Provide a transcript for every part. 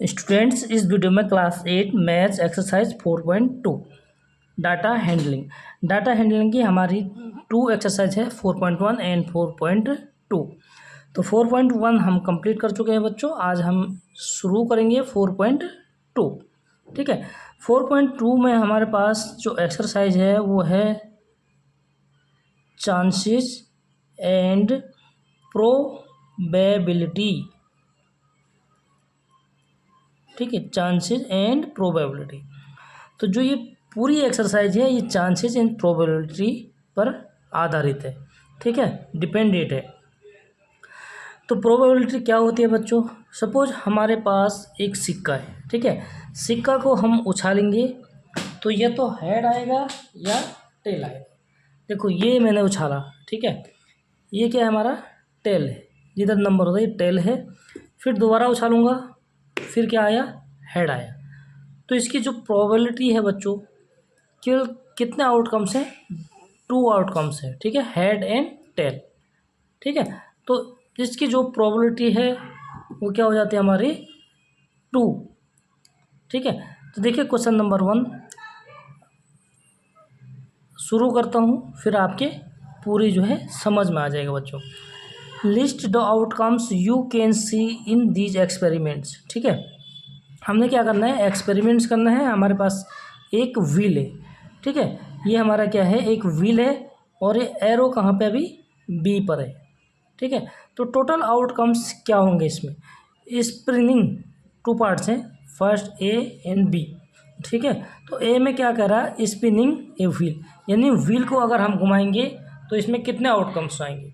Students, इस video में class 8 maths exercise 4.2 data handling की हमारी 2 एक्सरसाइज है 4.1 एंड 4.2। तो 4.1 हम कंप्लीट कर चुके हैं बच्चों। आज हम शुरू करेंगे 4.2। ठीक है, 4.2 में हमारे पास जो एक्सरसाइज है वो है चांसेस एंड प्रोबेबिलिटी। ठीक है, चांसेस एंड प्रोबेबिलिटी। तो जो ये पूरी एक्सरसाइज है ये चांसेस एंड प्रोबेबिलिटी पर आधारित है। ठीक है, डिपेंडेंट है। तो प्रोबेबिलिटी क्या होती है बच्चों? सपोज हमारे पास एक सिक्का है। ठीक है, सिक्का को हम उछालेंगे तो ये तो हेड आएगा या टेल आएगा। देखो ये मैंने उछाला, ठीक है, ये क्या है हमारा टेल है, जिधर नंबर होता है ये टेल है। फिर दोबारा उछालूंगा, फिर क्या आया, हेड आया। तो इसकी जो प्रोबेबिलिटी है बच्चों, केवल कितने आउटकम्स हैं? 2 आउटकम्स है। ठीक है, हेड एंड टेल। ठीक है, तो इसकी जो प्रोबेबिलिटी है वो क्या हो जाती है हमारी 2। ठीक है, तो देखिए क्वेश्चन नंबर 1 शुरू करता हूँ, फिर आपके पूरी जो है समझ में आ जाएगा बच्चों। List the outcomes you can see in these experiments. ठीक है, हमने क्या करना है, एक्सपेरिमेंट्स करना है। हमारे पास एक व्हील है। ठीक है, ये हमारा क्या है, एक व्हील है और ये एरो कहाँ पे अभी बी पर है। ठीक है, तो टोटल आउटकम्स क्या होंगे इसमें? स्प्रिंग 2 पार्ट्स हैं, फर्स्ट ए एंड बी। ठीक है, तो ए में क्या कह रहा है, स्पिनिंग ए व्हील, यानी व्हील को अगर हम घुमाएंगे तो इसमें कितने आउटकम्स आएंगे।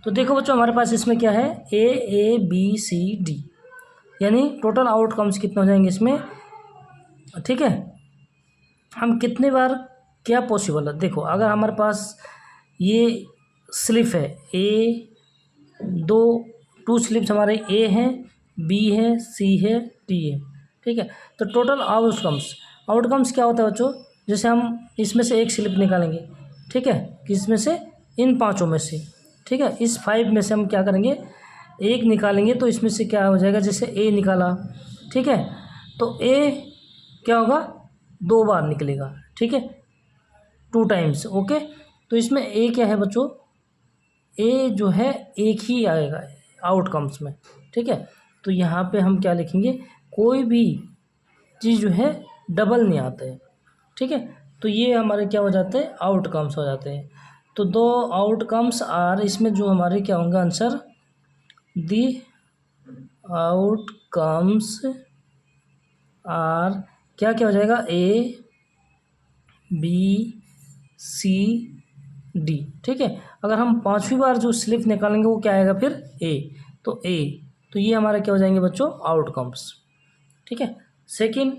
तो देखो बच्चों हमारे पास इसमें क्या है, ए बी सी डी, यानी टोटल आउटकम्स कितने हो जाएंगे इसमें। ठीक है, हम कितने बार क्या पॉसिबल है, देखो अगर हमारे पास ये स्लिप है ए, 2 स्लिप्स हमारे ए हैं, बी है, सी है, डी है। ठीक है, तो टोटल आउटकम्स क्या होता है बच्चों? जैसे हम इसमें से एक स्लिप निकालेंगे, ठीक है, किसमें से, इन 5 में से। ठीक है, इस 5 में से हम क्या करेंगे, एक निकालेंगे, तो इसमें से क्या हो जाएगा, जैसे ए निकाला, ठीक है, तो ए क्या होगा, 2 बार निकलेगा। ठीक है, 2 टाइम्स। ओके, तो इसमें ए क्या है बच्चों, ए जो है एक ही आएगा आउटकम्स में। ठीक है, तो यहाँ पे हम क्या लिखेंगे, कोई भी चीज़ जो है डबल नहीं आता है। ठीक है, तो ये हमारे क्या हो जाते हैं, आउटकम्स हो जाते हैं। तो 2 आउटकम्स आर, इसमें जो हमारे क्या होंगे आंसर, दी आउटकम्स आर क्या क्या हो जाएगा, ए बी सी डी। ठीक है, अगर हम 5वीं बार जो स्लिप निकालेंगे वो क्या आएगा फिर, ए, तो ए, तो ये हमारे क्या हो जाएंगे बच्चों, आउटकम्स। ठीक है, सेकंड,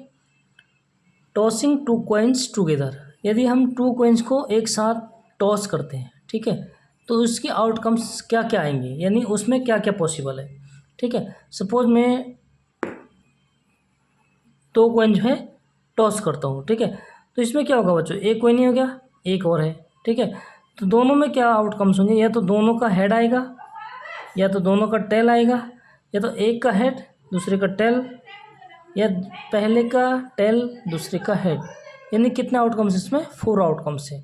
टॉसिंग 2 कॉइन्स टुगेदर। यदि हम 2 कॉइन्स को एक साथ टॉस करते हैं, ठीक है, तो उसके आउटकम्स क्या क्या आएंगे, यानी उसमें क्या क्या पॉसिबल है। ठीक है, सपोज मैं 2 कॉइन जो है टॉस करता हूँ, ठीक है, तो इसमें क्या होगा बच्चों, एक कॉइन ही हो गया, एक और है। ठीक है, तो दोनों में क्या आउटकम्स होंगे, या तो दोनों का हेड आएगा, या तो दोनों का टेल आएगा, या तो एक का हेड दूसरे का टेल, या पहले का टेल दूसरे का हेड। यानी कितने आउटकम्स इसमें, 4 आउटकम्स है।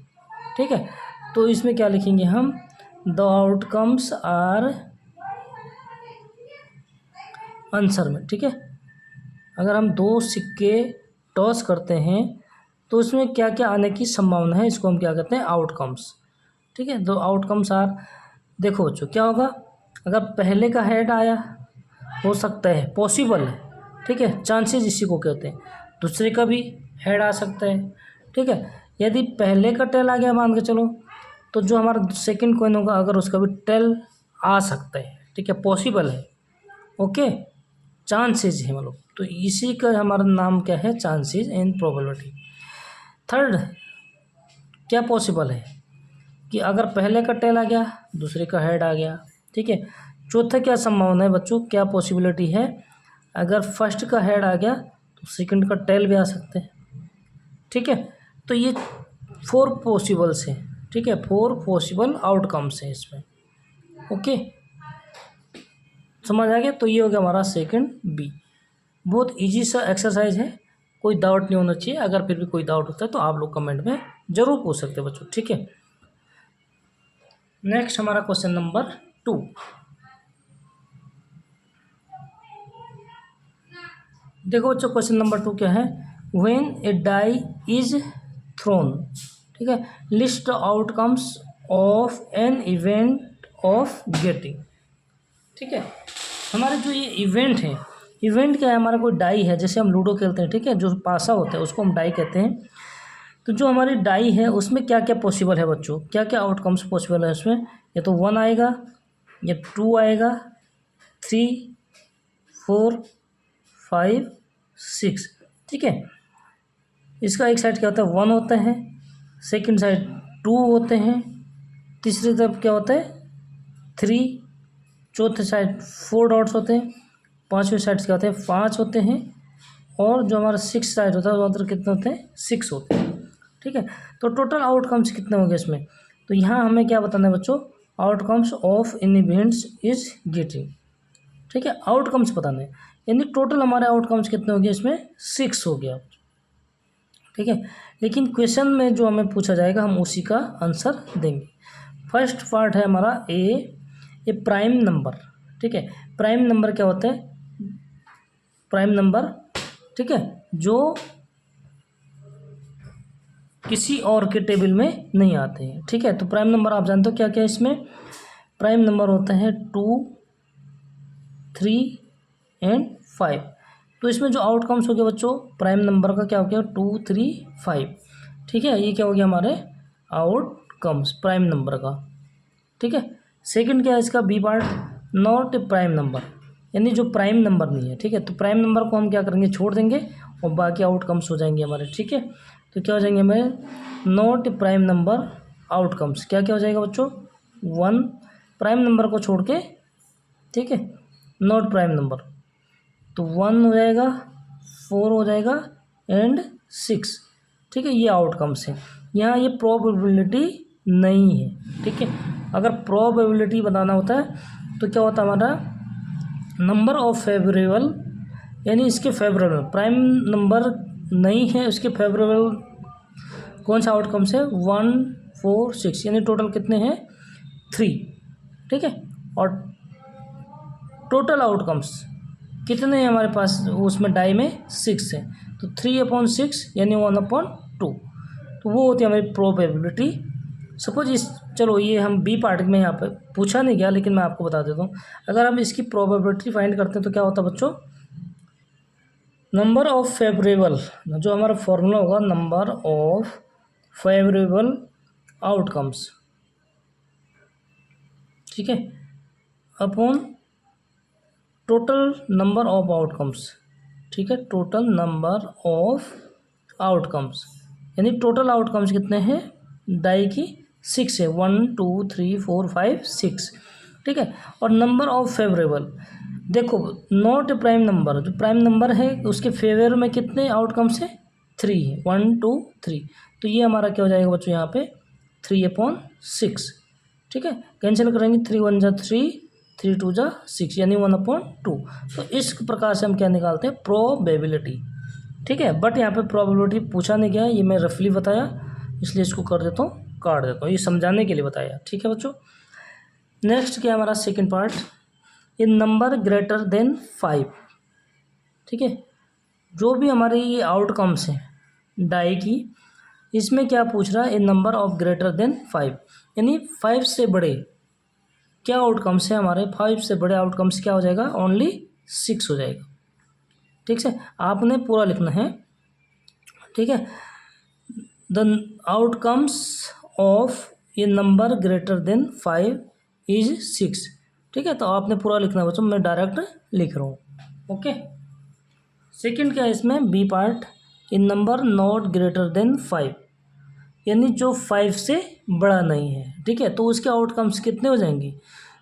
ठीक है, तो इसमें क्या लिखेंगे हम, द आउटकम्स आर आंसर में। ठीक है, अगर हम 2 सिक्के टॉस करते हैं तो उसमें क्या क्या आने की संभावना है, इसको हम क्या कहते हैं, आउटकम्स। ठीक है, 2 आउटकम्स आर, देखो बच्चों क्या होगा, अगर पहले का हेड आया, हो सकता है, पॉसिबल है। ठीक है, चांसेस इसी को कहते हैं। दूसरे का भी हेड आ सकता है। ठीक है, यदि पहले का टेल आ गया मान के चलो, तो जो हमारा सेकंड कॉइन होगा अगर उसका भी टेल आ सकता है। ठीक है, पॉसिबल है। ओके, चांसेस है मतलब, तो इसी का हमारा नाम क्या है, चांसेस एंड प्रोबेबिलिटी। थर्ड, क्या पॉसिबल है कि अगर पहले का टेल आ गया दूसरे का हेड आ गया। ठीक है, चौथा क्या संभावना है बच्चों, क्या पॉसिबिलिटी है, अगर फर्स्ट का हेड आ गया तो सेकंड का टेल भी आ सकते हैं। ठीक है, तो ये 4 पॉसिबल्स हैं। ठीक है, 4 पॉसिबल आउटकम्स हैं इसमें। ओके, समझ आ गया, तो ये हो गया हमारा सेकंड बी। बहुत ईजी सा एक्सरसाइज है, कोई डाउट नहीं होना चाहिए। अगर फिर भी कोई डाउट होता है तो आप लोग कमेंट में ज़रूर पूछ सकते हैं बच्चों, ठीक है। नेक्स्ट हमारा क्वेश्चन नंबर 2। देखो बच्चों क्वेश्चन नंबर 2 क्या है, when a die is thrown, ठीक है, list the outcomes of an event of getting, ठीक है। हमारे जो ये इवेंट है, इवेंट क्या है, हमारा कोई डाई है, जैसे हम लूडो खेलते हैं, ठीक है, जो पासा होता है उसको हम डाई कहते हैं। तो जो हमारी डाई है उसमें क्या क्या पॉसिबल है बच्चों, क्या क्या आउटकम्स पॉसिबल है उसमें, या तो 1 आएगा, या 2 आएगा, 3, 4, 5, 6, ठीक है। इसका एक साइड क्या होता है 1 होता है, सेकंड साइड 2 होते हैं, तीसरी तरफ क्या होता है 3, चौथे साइड 4 डॉट्स होते हैं, पांचवें साइड क्या होते हैं 5 होते हैं, और जो हमारा 6 साइड होता है वो अंदर कितने होते हैं 6 होते हैं, ठीक है। तो टोटल आउटकम्स कितने होंगे इसमें, तो यहाँ हमें क्या बताना है बच्चों, outcomes of in events is getting, ठीक है, आउटकम्स बताने, यानी टोटल हमारे आउटकम्स कितने हो गए इसमें 6 हो गया, ठीक है। लेकिन क्वेश्चन में जो हमें पूछा जाएगा हम उसी का आंसर देंगे। फर्स्ट पार्ट है हमारा ए प्राइम नंबर, ठीक है। प्राइम नंबर क्या होता है, प्राइम नंबर, ठीक है, जो किसी और के टेबल में नहीं आते हैं, ठीक है। तो प्राइम नंबर आप जानते हो क्या क्या इसमें, प्राइम नंबर होता है 2, 3 एंड 5। तो इसमें जो आउटकम्स हो गया बच्चों प्राइम नंबर का क्या हो गया 2, 3, 5, ठीक है, ये क्या हो गया हमारे आउटकम्स प्राइम नंबर का, ठीक है। सेकंड क्या है इसका B part, not prime number, यानी जो प्राइम नंबर नहीं है, ठीक है। तो प्राइम नंबर को हम क्या करेंगे छोड़ देंगे और बाकी आउटकम्स हो जाएंगे हमारे, ठीक है। तो क्या हो जाएंगे हमारे नॉट प्राइम नंबर आउटकम्स, क्या क्या हो जाएगा बच्चों 1 प्राइम नंबर को छोड़ के, ठीक है, नॉट प्राइम नंबर, तो 1 हो जाएगा, 4 हो जाएगा एंड 6, ठीक है, ये आउटकम्स हैं। यहाँ ये प्रोबेबिलिटी नहीं है, ठीक है। अगर प्रोबेबिलिटी बताना होता है तो क्या होता है हमारा नंबर ऑफ फेवरेबल, यानी इसके फेवरेबल प्राइम नंबर नहीं है, उसके फेवरेबल कौन सा आउटकम्स है 1, 4, 6, यानी टोटल कितने हैं 3, ठीक है। और टोटल आउटकम्स कितने हैं हमारे पास उसमें डाई में 6 है, तो 3/6 यानी 1/2, तो वो होती है हमारी प्रोबेबिलिटी। सपोज इस, चलो ये हम बी पार्ट में यहाँ पे पूछा नहीं गया लेकिन मैं आपको बता देता हूँ, अगर हम इसकी प्रोबेबिलिटी फाइंड करते हैं तो क्या होता है बच्चों, नंबर ऑफ फेवरेबल, जो हमारा फॉर्मूला होगा नंबर ऑफ फेवरेबल आउटकम्स, ठीक है, upon total number of outcomes, ठीक है, टोटल नंबर ऑफ आउटकम्स, यानी टोटल आउटकम्स कितने हैं डाई की 6 है, 1, 2, 3, 4, 5, 6, ठीक है। और नंबर ऑफ फेवरेबल, देखो नॉट प्राइम नंबर, जो प्राइम नंबर है उसके फेवर में कितने आउटकम्स है 3 है, 1, 2, 3, तो ये हमारा क्या हो जाएगा बच्चों यहाँ पे 3/6, ठीक है। कैंसिल करेंगे 3 1 जा 3, 3 2 जा 6, यानी 1/2। तो इस प्रकार से हम क्या निकालते हैं प्रोबेबिलिटी, ठीक है। बट यहाँ पे प्रोबेबिलिटी पूछा नहीं गया, ये मैं रफली बताया इसलिए इसको कर देता हूँ, काट देता हूँ, ये समझाने के लिए बताया, ठीक है बच्चों। नेक्स्ट क्या हमारा सेकंड पार्ट, ये नंबर ग्रेटर देन 5, ठीक है। जो भी हमारे ये आउटकम्स हैं डाई की, इसमें क्या पूछ रहा है ए नंबर ऑफ ग्रेटर देन 5, यानी 5 से बड़े क्या आउटकम्स है हमारे, 5 से बड़े आउटकम्स क्या हो जाएगा ओनली 6 हो जाएगा, ठीक है। आपने पूरा लिखना है, ठीक है, the outcomes of A number greater than 5 is 6, ठीक है। तो आपने पूरा लिखना है बच्चों, मैं डायरेक्ट लिख रहा हूँ, ओके। सेकंड क्या है इसमें B part, a number not greater than 5, यानी जो 5 से बड़ा नहीं है, ठीक है, तो उसके आउटकम्स कितने हो जाएंगे,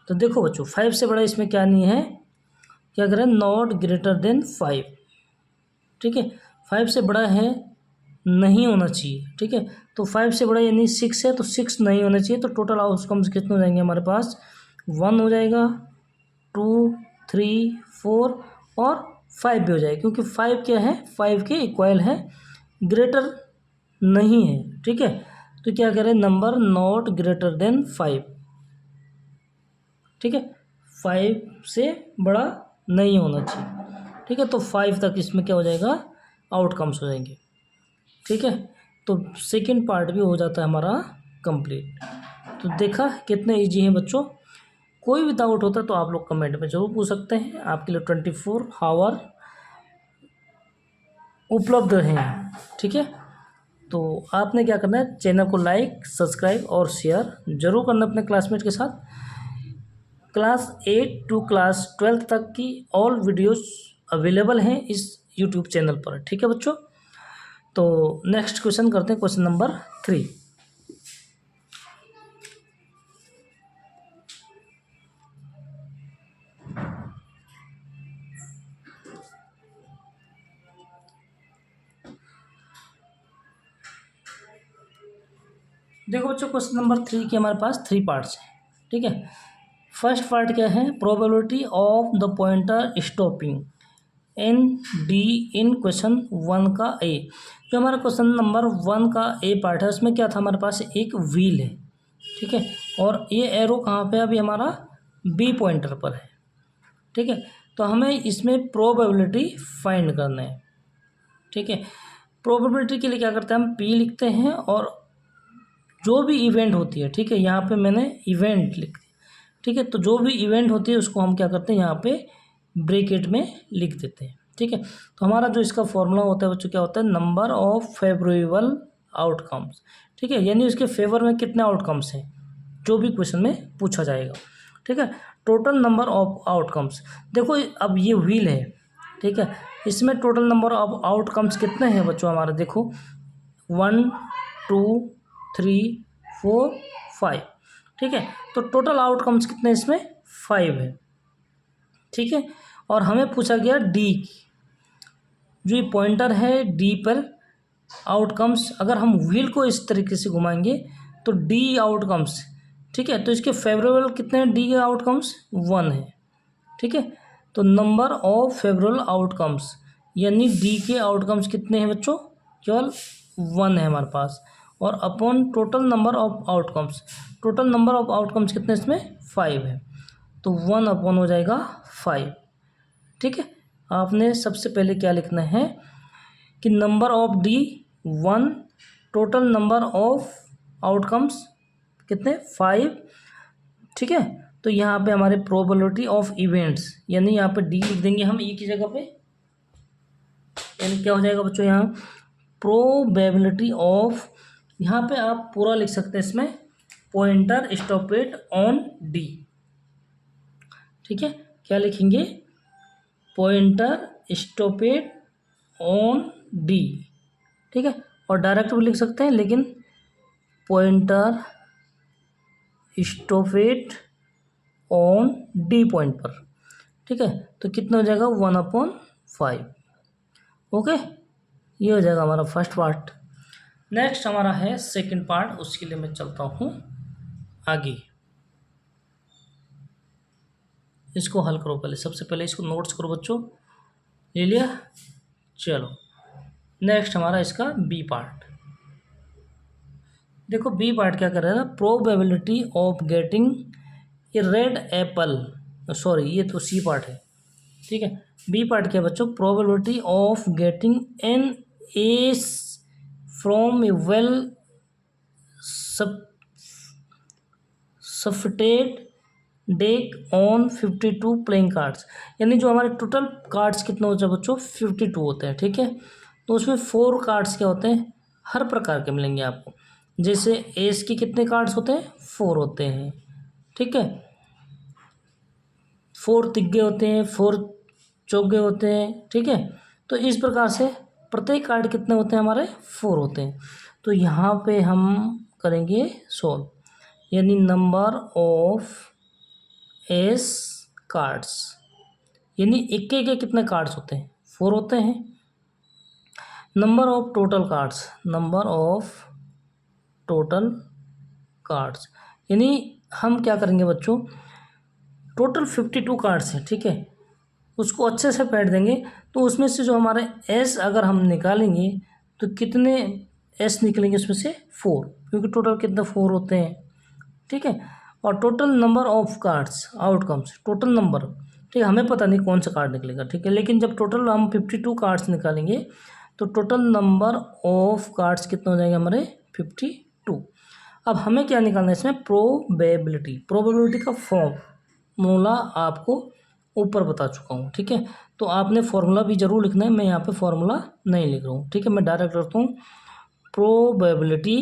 तो देखो बच्चों 5 से बड़ा इसमें क्या नहीं है, क्या करें नॉट ग्रेटर देन 5, ठीक है, 5 से बड़ा है नहीं होना चाहिए, ठीक है। तो 5 से बड़ा यानी 6 है, तो 6 नहीं होना चाहिए, तो टोटल आउटकम्स कितने हो जाएंगे हमारे पास 1 हो जाएगा, 2, 3, 4 और 5 भी हो जाएगा, क्योंकि 5 क्या है, 5 के इक्वल है, ग्रेटर नहीं है। ठीक है, तो क्या करें, नंबर नॉट ग्रेटर देन 5। ठीक है, 5 से बड़ा नहीं होना चाहिए। ठीक है, तो 5 तक इसमें क्या हो जाएगा, आउटकम्स हो जाएंगे। ठीक है, तो सेकंड पार्ट भी हो जाता है हमारा कंप्लीट। तो देखा कितने इजी हैं बच्चों। कोई भी डाउट होता है तो आप लोग कमेंट में ज़रूर पूछ सकते हैं, आपके लिए 24 आवर उपलब्ध हैं। ठीक है, तो आपने क्या करना है, चैनल को लाइक, सब्सक्राइब और शेयर जरूर करना अपने क्लासमेट के साथ। क्लास 8 टू क्लास 12 तक की ऑल वीडियोस अवेलेबल हैं इस यूट्यूब चैनल पर। ठीक है बच्चों, तो नेक्स्ट क्वेश्चन करते हैं, क्वेश्चन नंबर 3। देखो बच्चों, क्वेश्चन नंबर 3 के हमारे पास 3 पार्ट्स हैं। ठीक है, फर्स्ट पार्ट क्या है, probability of the pointer stopping on D in question 1 का ए। जो हमारा क्वेश्चन नंबर 1 का ए पार्ट है, उसमें क्या था, हमारे पास एक व्हील है। ठीक है, और ये एरो कहाँ पे, अभी हमारा बी पॉइंटर पर है। ठीक है, तो हमें इसमें प्रोबेबिलिटी फाइंड करना है। ठीक है, प्रोबेबिलिटी के लिए क्या करते हैं, हम पी लिखते हैं और जो भी इवेंट होती है, ठीक है, यहाँ पे मैंने इवेंट लिख दिया। ठीक है, तो जो भी इवेंट होती है उसको हम क्या करते हैं, यहाँ पे ब्रैकेट में लिख देते हैं। ठीक है, तो हमारा जो इसका फॉर्मूला होता है बच्चों, क्या होता है, नंबर ऑफ फेवरेबल आउटकम्स। ठीक है, यानी उसके फेवर में कितने आउटकम्स हैं, जो भी क्वेश्चन में पूछा जाएगा। ठीक है, टोटल नंबर ऑफ आउटकम्स। देखो अब ये व्हील है। ठीक है, इसमें टोटल नंबर ऑफ आउटकम्स कितने हैं बच्चों, हमारे देखो 1 2 3 4 5। ठीक है, तो टोटल आउटकम्स कितने इसमें 5 है। ठीक है, और हमें पूछा गया डी, जो ये पॉइंटर है डी पर आउटकम्स, अगर हम व्हील को इस तरीके से घुमाएंगे तो डी आउटकम्स। ठीक है, तो इसके फेवरेबल कितने हैं, डी के आउटकम्स 1 है। ठीक है, तो नंबर ऑफ फेवरेबल आउटकम्स यानी डी के आउटकम्स कितने हैं बच्चों, केवल 1 है हमारे पास। और upon total number of outcomes, total number of outcomes कितने इसमें 5 है, तो 1 अपॉन हो जाएगा 5। ठीक है, आपने सबसे पहले क्या लिखना है कि number of D 1, total number of outcomes कितने 5। ठीक है, तो यहाँ पे हमारे प्रोबेबिलिटी ऑफ इवेंट्स, यानी यहाँ पे डी लिख देंगे हम ई की जगह पे, यानी क्या हो जाएगा बच्चों, यहाँ प्रोबेबिलिटी ऑफ, यहाँ पे आप पूरा लिख सकते हैं इसमें, पॉइंटर स्टॉपेड ऑन डी। ठीक है, क्या लिखेंगे, पॉइंटर स्टॉपेड ऑन डी। ठीक है, और डायरेक्ट भी लिख सकते हैं, लेकिन pointer stopped on D point पर। ठीक है, तो कितना हो जाएगा 1/5। ओके, ये हो जाएगा हमारा फर्स्ट पार्ट। नेक्स्ट हमारा है सेकंड पार्ट, उसके लिए मैं चलता हूँ आगे। इसको हल करो, पहले सबसे पहले इसको नोट्स करो बच्चों, ले लिया। चलो नेक्स्ट हमारा इसका बी पार्ट। देखो बी पार्ट क्या कर रहा है ना, probability of getting a red Apple, sorry ये तो सी पार्ट है। ठीक है, बी पार्ट क्या है बच्चों, probability of getting an ace from a well shuffled deck on 52 playing cards. यानी जो हमारे टोटल कार्ड्स कितने होते हैं बच्चों, 52 होते हैं। ठीक है, तो उसमें 4 कार्ड्स क्या होते हैं, हर प्रकार के मिलेंगे आपको। जैसे एस के कितने कार्ड्स होते हैं, 4 होते हैं। ठीक है, 4 तिग्गे होते हैं, 4 चौगे होते हैं। ठीक है, तो इस प्रकार से प्रत्येक कार्ड कितने होते हैं, हमारे 4 होते हैं। तो यहाँ पे हम करेंगे सोल्व, यानी नंबर ऑफ एस कार्ड्स, यानी एक के कितने कार्ड्स होते हैं, 4 होते हैं। Number of total cards, number of total cards, यानी हम क्या करेंगे बच्चों, टोटल 52 कार्ड्स हैं। ठीक है, उसको अच्छे से फेंट देंगे तो उसमें से जो हमारे एस अगर हम निकालेंगे तो कितने एस निकलेंगे उसमें से 4, क्योंकि टोटल कितने 4 होते हैं, ठीक है। और total number of cards outcomes, total number, ठीक है, हमें पता नहीं कौन सा कार्ड निकलेगा, ठीक है, लेकिन जब टोटल हम 52 कार्ड्स निकालेंगे तो टोटल नंबर ऑफ कार्ड्स कितना हो जाएगा हमारे 52। अब हमें क्या निकालना है इसमें, प्रोबेबिलिटी। प्रोबेबिलिटी का फॉर्मूला आपको ऊपर बता चुका हूँ, ठीक है। तो आपने फॉर्मूला भी ज़रूर लिखना है, मैं यहाँ पे फॉर्मूला नहीं लिख रहा हूँ, ठीक है। मैं डायरेक्ट करता हूँ प्रोबेबिलिटी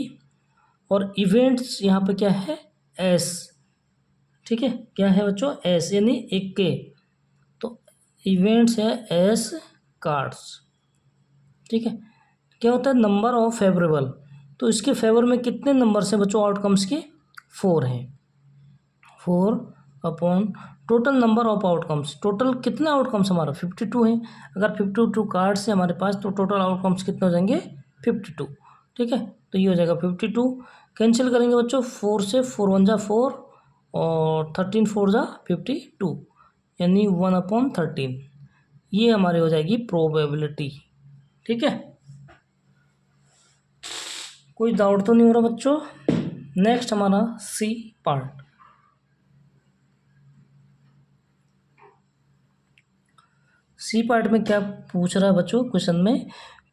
और इवेंट्स यहाँ पे क्या है एस, ठीक है, क्या है बच्चों एस, यानी 1 तो इवेंट्स है एस कार्ड्स, ठीक है। क्या होता है नंबर ऑफ फेवरेबल, तो इसके फेवर में कितने नंबर से बच्चों आउटकम्स के 4 हैं, 4 upon total number of outcomes, total कितने आउटकम्स हमारा 52 हैं। अगर 52 कार्ड्स है हमारे पास तो टोटल आउटकम्स कितने हो जाएंगे 52, ठीक है। तो ये हो जाएगा 52, कैंसिल करेंगे बच्चों 4 से, 4 1 जा 4 और 13 4 जा 52, यानी 1/13, ये हमारी हो जाएगी प्रोबेबिलिटी, ठीक है। कोई डाउट तो नहीं हो रहा बच्चों। नेक्स्ट हमारा सी पार्ट। सी पार्ट में क्या पूछ रहा है बच्चों क्वेश्चन में,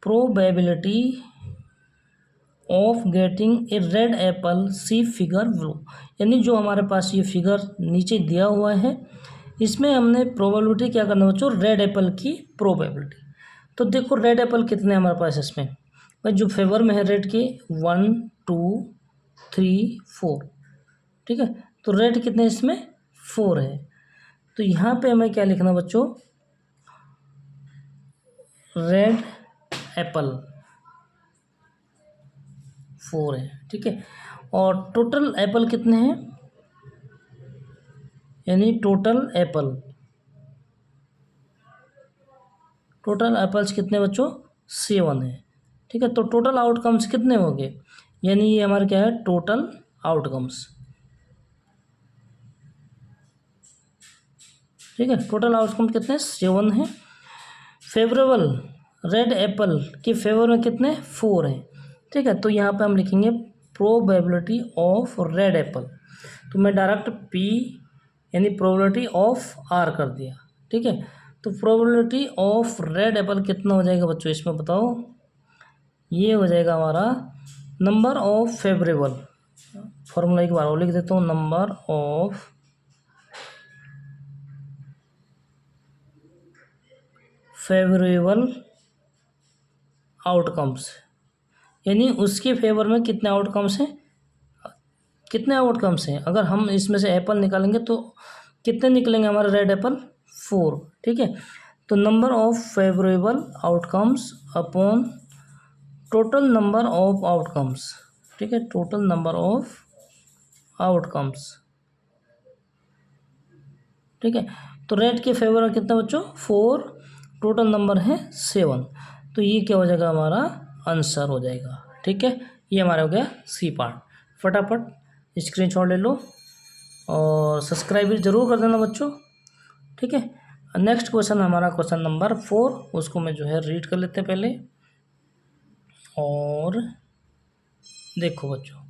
probability of getting a red apple see figure blue, यानी जो हमारे पास ये फिगर नीचे दिया हुआ है इसमें हमने प्रोबेबिलिटी क्या करना है बच्चों, रेड एप्पल की प्रोबेबिलिटी। तो देखो रेड एप्पल कितने हमारे पास इसमें, भाई जो फेवर में है रेड के 1 2 3 4, ठीक है। तो रेड कितने इसमें 4 है, तो यहाँ पे हमें क्या लिखना बच्चों, रेड एप्पल 4 है, ठीक है। और टोटल एप्पल कितने हैं, यानी टोटल एप्पल्स कितने बच्चों 7 है, ठीक है। तो टोटल आउटकम्स कितने हो गए, यानी ये हमारे क्या है टोटल आउटकम्स, ठीक है। टोटल आउटकम कितने 7 हैं। फेवरेबल रेड एप्पल के फेवर में कितने 4 हैं, ठीक है। तो यहाँ पे हम लिखेंगे प्रोबेबिलिटी ऑफ रेड एप्पल, तो मैं डायरेक्ट पी यानी प्रोबेबिलिटी ऑफ आर कर दिया, ठीक है। तो प्रोबेबिलिटी ऑफ रेड एप्पल कितना हो जाएगा बच्चों इसमें बताओ, ये हो जाएगा हमारा नंबर ऑफ फेवरेबल, फॉर्मूला एक बार और लिख देता हूँ, नंबर ऑफ फेवरेबल आउटकम्स, यानी उसके फेवर में कितने आउटकम्स हैं, कितने आउटकम्स हैं। अगर हम इसमें से एप्पल निकालेंगे तो कितने निकलेंगे हमारे रेड एप्पल 4, ठीक है। तो number of favourable outcomes upon total number of outcomes, ठीक है, टोटल नंबर ऑफ आउटकम्स, ठीक है। तो रेड के फेवर में कितना बच्चों 4, टोटल नंबर है 7, तो ये क्या हो जाएगा हमारा आंसर हो जाएगा, ठीक है। ये हमारा हो गया सी पार्ट। फटाफट स्क्रीनशॉट ले लो और सब्सक्राइब भी ज़रूर कर देना बच्चों, ठीक है। नेक्स्ट क्वेश्चन हमारा क्वेश्चन नंबर 4, उसको मैं जो है रीड कर लेते हैं पहले। और देखो बच्चों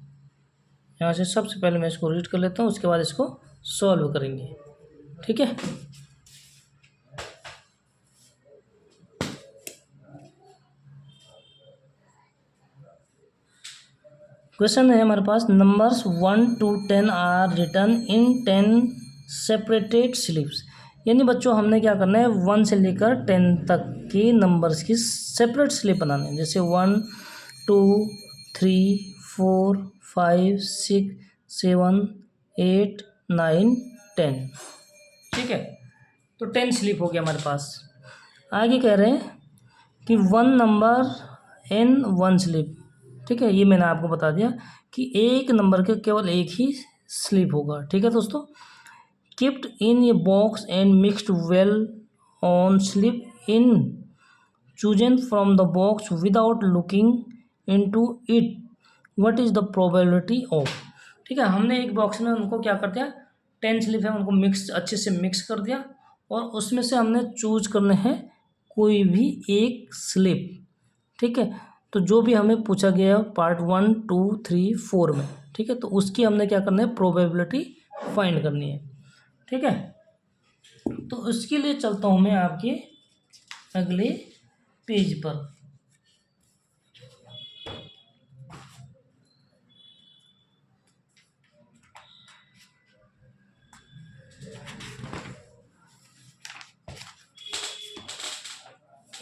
यहाँ से सबसे पहले मैं इसको रीड कर लेता हूँ, उसके बाद इसको सॉल्व करेंगे, ठीक है। क्वेश्चन है हमारे पास, numbers 1 to 10 are written in 10 separated slips, यानी बच्चों हमने क्या करना है 1 से लेकर 10 तक के नंबर्स की सेपरेट स्लिप बनाने हैं, जैसे 1 2 3 4 5 6 7 8 9 10, ठीक है। तो 10 स्लिप हो गया हमारे पास। आगे कह रहे हैं कि 1 नंबर इन 1 स्लिप, ठीक है, ये मैंने आपको बता दिया कि एक नंबर के केवल एक ही स्लिप होगा, ठीक है दोस्तों। Keeped in a box and mixed well on slip in chosen from the box without looking into it, what is the probability of, ठीक है। हमने एक बॉक्स में उनको क्या कर दिया 10 स्लिप है उनको मिक्स अच्छे से मिक्स कर दिया और उसमें से हमने चूज करने हैं कोई भी एक स्लिप, ठीक है। तो जो भी हमें पूछा गया पार्ट 1, 2, 3, 4 में, ठीक है, तो उसकी हमने क्या करना है, प्रोबेबिलिटी फाइंड करनी है, ठीक है। तो उसके लिए चलता हूँ मैं आपके अगले पेज पर।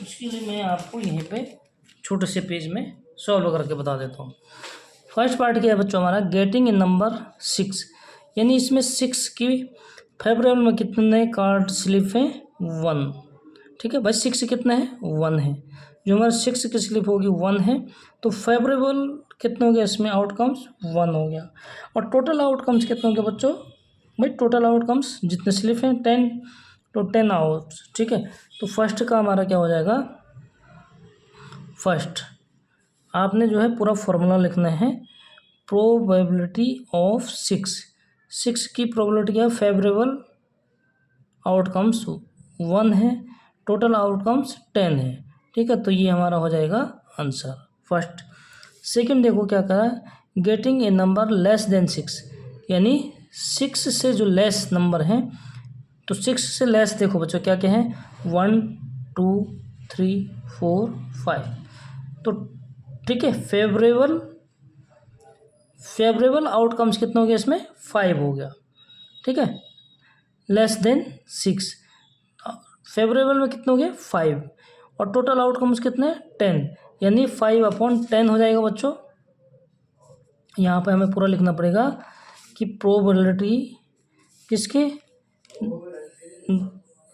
इसके लिए मैं आपको यहीं पे छोटे से पेज में सॉल्व करके बता देता हूँ। फर्स्ट पार्ट क्या है बच्चों हमारा, गेटिंग ए नंबर 6, यानी इसमें 6 की फेवरेबल में कितने कार्ड स्लिप हैं, 1, ठीक है भाई। 6 कितना है, 1 है। जो हमारा 6 की स्लिप होगी 1 है, तो फेवरेबल कितना हो गया इसमें, आउटकम्स 1 हो गया। और टोटल आउटकम्स कितने हो गए बच्चों, भाई टोटल आउटकम्स जितने स्लिप हैं 10, तो 10 आउट, ठीक है। तो फर्स्ट का हमारा क्या हो जाएगा, फर्स्ट आपने जो है पूरा फॉर्मूला लिखना है, प्रोबेबिलिटी ऑफ 6 की प्रोबेबिलिटी क्या है, फेवरेबल आउटकम्स 1 है, टोटल आउटकम्स 10 है, ठीक है। तो ये हमारा हो जाएगा आंसर फर्स्ट। सेकंड देखो क्या करा, getting a number less than 6, यानी 6 से जो लेस नंबर है, तो 6 से लेस देखो बच्चों क्या क्या है, 1, 2, 3, 4, 5, तो ठीक है। फेवरेबल आउटकम्स कितना हो गया इसमें, 5 हो गया, ठीक है। लेस देन 6, फेवरेबल में कितना हो गया, 5, और टोटल आउटकम्स कितने, 10, यानी 5/10 हो जाएगा बच्चों। यहाँ पे हमें पूरा लिखना पड़ेगा कि प्रोबेबिलिटी किसके,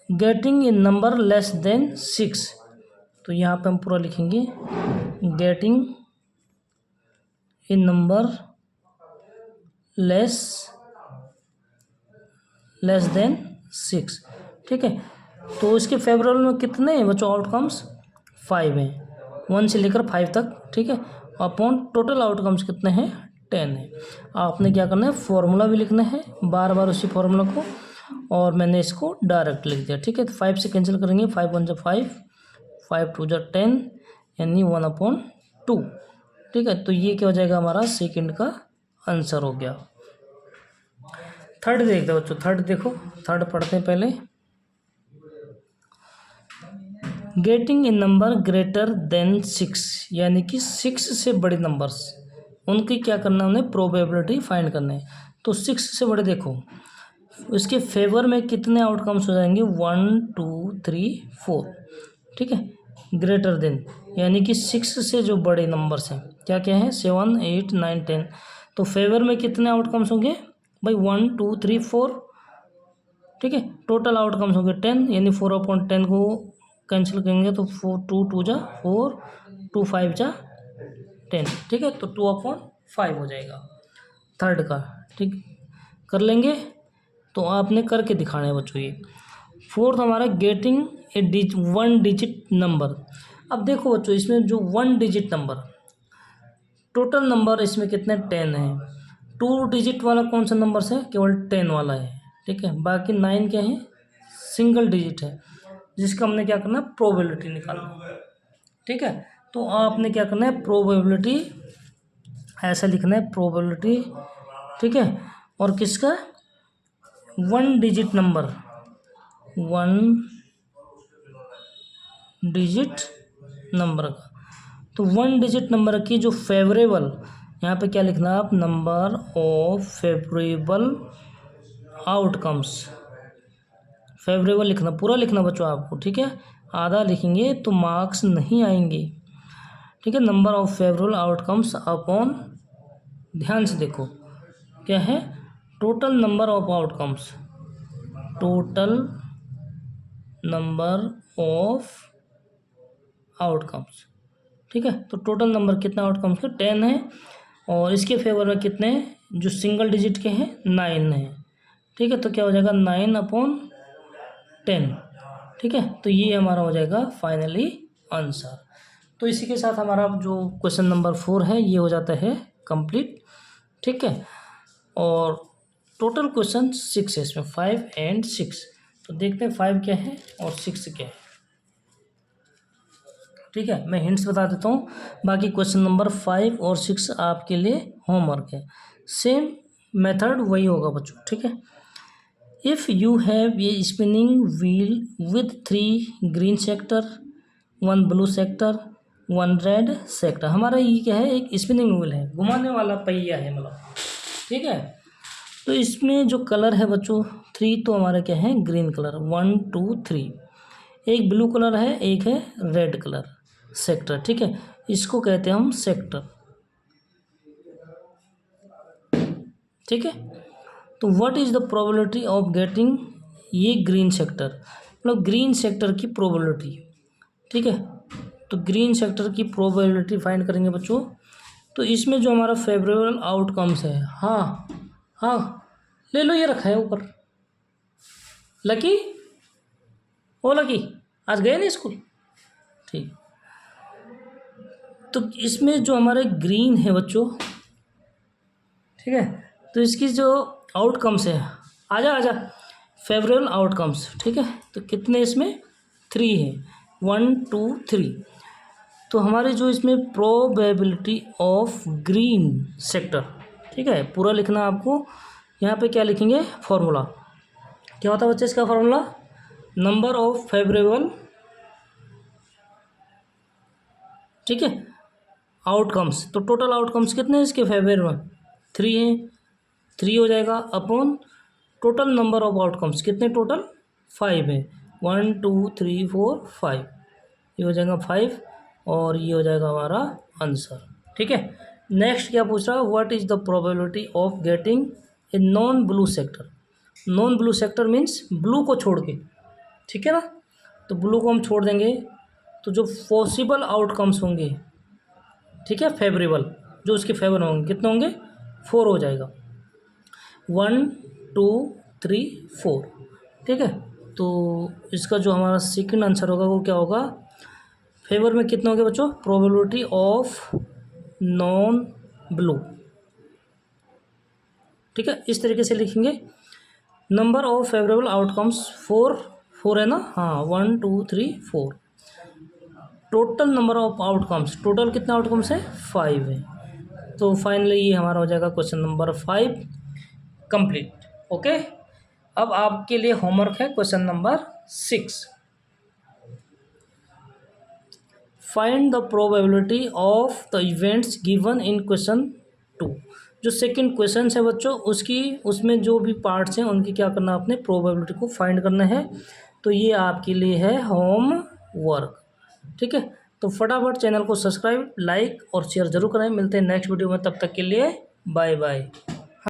getting a number less than 6, तो यहाँ पे हम पूरा लिखेंगे getting a number less than 6, ठीक है। तो इसके फेवरेबल में कितने हैं बच्चों आउटकम्स, 5 हैं, 1 से लेकर 5 तक, ठीक है। अपॉन टोटल आउटकम्स कितने हैं, 10 है। आपने क्या करना है, फॉर्मूला भी लिखना है बार बार उसी फॉर्मूला को, और मैंने इसको डायरेक्ट लिख दिया, ठीक है। तो 5 से कैंसिल करेंगे, 5 1 जा 5, 5 2 जा 10, यानी 1/2, ठीक है। तो ये क्या हो जाएगा, हमारा सेकंड का आंसर हो गया। थर्ड देखते हो बच्चों, थर्ड देखो, थर्ड पढ़ते हैं पहले। Getting a number greater than 6, यानी कि 6 से बड़े नंबर्स, उनकी क्या करना है, उन्हें प्रोबेबिलिटी फाइंड करना है। तो 6 से बड़े देखो, उसके फेवर में कितने आउटकम्स हो जाएंगे, 1 2 3 4, ठीक है। ग्रेटर देन यानी कि 6 से जो बड़े नंबर्स हैं क्या क्या हैं, 7 8 9 10, तो फेवर में कितने आउटकम्स होंगे भाई, 1 2 3 4, ठीक है। टोटल आउटकम्स होंगे 10, यानी 4/10 को कैंसिल करेंगे तो 4 2 2 जा 4, 2 5 जा 10, ठीक है। तो 2/5 हो जाएगा थर्ड का, ठीक कर लेंगे। तो आपने करके दिखाना है बच्चों ये। फोर्थ हमारा गेटिंग ए 1 डिजिट नंबर। अब देखो बच्चों इसमें जो 1 डिजिट नंबर, टोटल नंबर इसमें कितने, 10 है। 2 डिजिट वाला कौन सा नंबर है, केवल 10 वाला है, ठीक है। बाकी 9 क्या है, सिंगल डिजिट है, जिसका हमने क्या करना है, प्रोबेबिलिटी निकालना, ठीक है। तो आपने क्या करना है, प्रोबेबिलिटी ऐसा लिखना है, प्रोबेबिलिटी, ठीक है। और किसका, 1 डिजिट नंबर, 1 डिजिट नंबर का। तो 1 डिजिट नंबर की जो फेवरेबल, यहाँ पे क्या लिखना है आप, number of favourable outcomes, favourable लिखना, पूरा लिखना बच्चों आपको, ठीक है। आधा लिखेंगे तो मार्क्स नहीं आएंगे, ठीक है। Number of favourable outcomes upon, ध्यान से देखो क्या है, total number of outcomes, total number of outcomes, ठीक है। तो टोटल नंबर कितना आउटकम्स के, 10 है, और इसके फेवर में कितने हैं, जो सिंगल डिजिट के हैं 9 है, ठीक है। तो क्या हो जाएगा, 9/10, ठीक है। तो ये हमारा हो जाएगा फाइनली आंसर। तो इसी के साथ हमारा जो क्वेश्चन नंबर 4 है ये हो जाता है कंप्लीट, ठीक है। और टोटल क्वेश्चन 6 है इसमें, 5 और 6, तो देखते हैं 5 क्या है और 6 क्या है। ठीक है, मैं हिंट्स बता देता हूँ, बाकी क्वेश्चन नंबर 5 और 6 आपके लिए होमवर्क है। सेम मेथड वही होगा बच्चों। ठीक है, if you have a spinning wheel with 3 green sector, 1 blue sector, 1 red sector. हमारा ये क्या है, एक स्पिनिंग व्हील है, घुमाने वाला पहिया है मतलब। ठीक है, तो इसमें जो कलर है बच्चों 3, तो हमारा क्या है, ग्रीन कलर, 1 2 3। एक ब्लू कलर है, एक है रेड कलर, सेक्टर। ठीक है, इसको कहते हैं हम सेक्टर। ठीक है, तो what is the probability of getting ये ग्रीन सेक्टर, मतलब ग्रीन सेक्टर की प्रोबेबिलिटी। ठीक है, तो ग्रीन सेक्टर की प्रोबेबिलिटी फाइंड करेंगे बच्चों। तो इसमें जो हमारा फेवरेबल आउटकम्स है, हाँ हाँ ले लो, ये रखा है ऊपर। लकी, ओ लकी, आज गए ना स्कूल? ठीक, तो इसमें जो हमारे ग्रीन है बच्चों, ठीक है, तो इसकी जो आउटकम्स है, आजा आजा, फेवरेबल आउटकम्स। ठीक है, तो कितने इसमें 3 है, 1 2 3। तो हमारे जो इसमें प्रोबेबिलिटी ऑफ ग्रीन सेक्टर, ठीक है, पूरा लिखना आपको। यहाँ पे क्या लिखेंगे, फॉर्मूला क्या होता है बच्चे इसका फॉर्मूला, नंबर ऑफ फेवरेबल, ठीक है, आउटकम्स। तो टोटल आउटकम्स कितने हैं इसके फेवरेबल, 3 हैं, 3 हो जाएगा upon total number of outcomes, कितने टोटल 5 है, 1 2 3 4 5, ये हो जाएगा 5 और ये हो जाएगा हमारा आंसर। ठीक है, नेक्स्ट क्या पूछ रहा है, what is the probability of getting a non blue sector. Non blue sector means blue को छोड़ के, ठीक है ना, तो ब्लू को हम छोड़ देंगे, तो जो पॉसिबल आउटकम्स होंगे, ठीक है, फेवरेबल, जो उसके फेवर होंगे, कितने होंगे, 4 हो जाएगा, 1 2 3 4। ठीक है, तो इसका जो हमारा सेकंड आंसर होगा वो क्या होगा, फेवर में कितने होंगे बच्चों, प्रोबेबिलिटी ऑफ नॉन ब्लू। ठीक है, इस तरीके से लिखेंगे। नंबर ऑफ फेवरेबल आउटकम्स 4 है ना, हाँ 1 2 3 4। Total number of outcomes, total कितना आउटकम्स है, 5 है। तो फाइनली ये हमारा हो जाएगा क्वेश्चन नंबर 5 कंप्लीट। ओके, अब आपके लिए होमवर्क है question number 6। Find the probability of the events given in question 2। जो सेकंड क्वेश्चन है बच्चों, उसमें जो भी पार्ट्स हैं उनकी क्या करना, आपने प्रोबेबिलिटी को फाइंड करना है। तो ये आपके लिए है होम वर्क। ठीक है, तो फटाफट चैनल को सब्सक्राइब, लाइक और शेयर जरूर करें। मिलते हैं नेक्स्ट वीडियो में, तब तक के लिए बाय बाय।